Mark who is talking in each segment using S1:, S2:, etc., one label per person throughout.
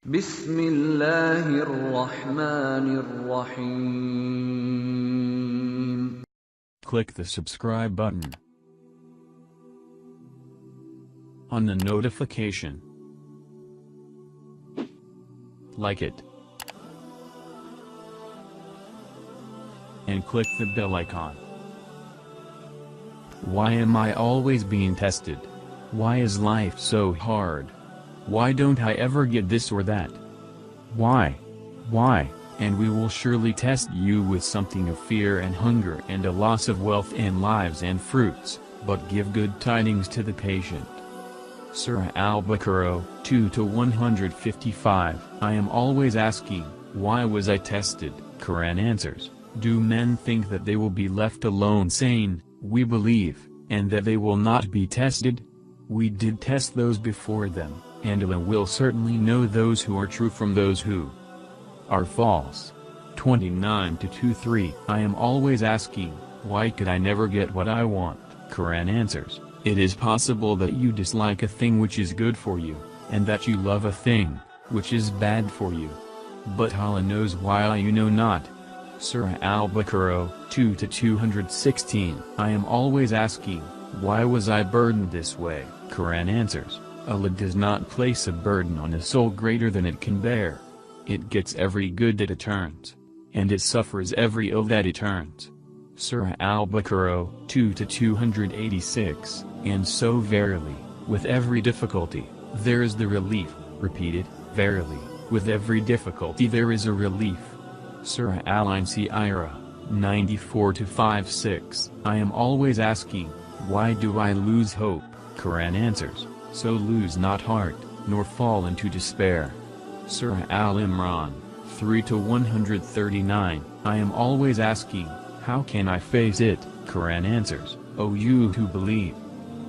S1: بسم الله الرحمن الرحيم.
S2: Click the subscribe button on the notification. Like it. And click the bell icon. Why am I always being tested? Why is life so hard? Why don't I ever get this or that? Why? And we will surely test you with something of fear and hunger and a loss of wealth and lives and fruits, but give good tidings to the patient. Surah Al-Baqarah, 2-155. I am always asking, why was I tested? Qur'an answers, do men think that they will be left alone saying, we believe, and that they will not be tested? We did test those before them, and Allah will certainly know those who are true from those who are false. 29-23. I am always asking, why could I never get what I want? Qur'an answers, it is possible that you dislike a thing which is good for you, and that you love a thing which is bad for you. But Allah knows why you know not. Surah Al-Baqarah, 2-216. I am always asking, why was I burdened this way? Qur'an answers, Allah does not place a burden on a soul greater than it can bear. It gets every good that it earns, and it suffers every ill that it earns. Surah Al-Baqarah, 2-286. And so verily, with every difficulty, there is the relief. Repeat it, verily, with every difficulty there is a relief. Surah Al-Insyirah, 94-56. I am always asking, why do I lose hope? Qur'an answers, so lose not heart, nor fall into despair. Surah Al-Imran, 3-139. I am always asking, how can I face it? Qur'an answers, O you who believe,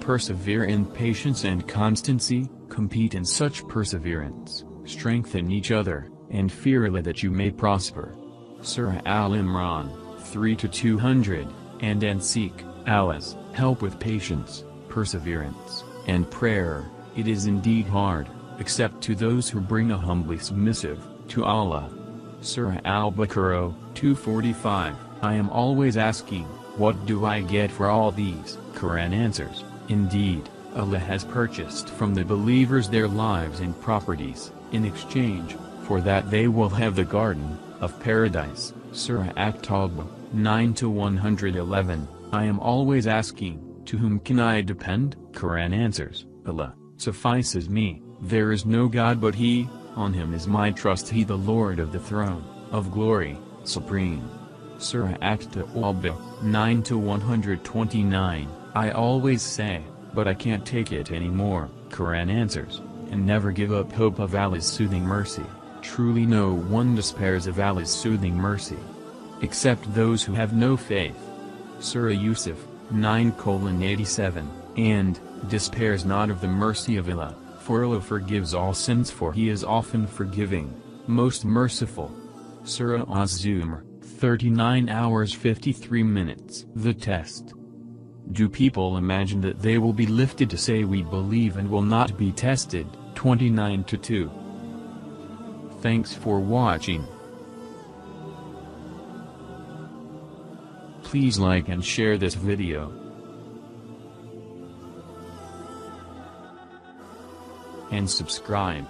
S2: persevere in patience and constancy, compete in such perseverance, strengthen each other, and fear Allah that you may prosper. Surah Al-Imran, 3-200, and seek Allah's help with patience, perseverance, and prayer. It is indeed hard, except to those who bring a humbly submissive to Allah. Surah Al-Baqarah, 245. I am always asking, what do I get for all these? Qur'an answers, indeed, Allah has purchased from the believers their lives and properties, in exchange for that they will have the garden of paradise. Surah At-Tawbah, 9-111. I am always asking, to whom can I depend? Qur'an answers, Allah suffices me, there is no God but He, on Him is my trust, He the Lord of the throne, of glory, supreme. Surah At-Tawbah, 9-129. I always say, but I can't take it anymore. Qur'an answers, and never give up hope of Allah's soothing mercy. Truly no one despairs of Allah's soothing mercy, except those who have no faith. Surah Yusuf, 9:87, and despairs not of the mercy of Allah, for Allah forgives all sins, for He is often forgiving, most merciful. Surah Az-Zumar, 39:53. The test. Do people imagine that they will be lifted to say we believe and will not be tested? 29-2. Thanks for watching. Please like and share this video. And subscribe.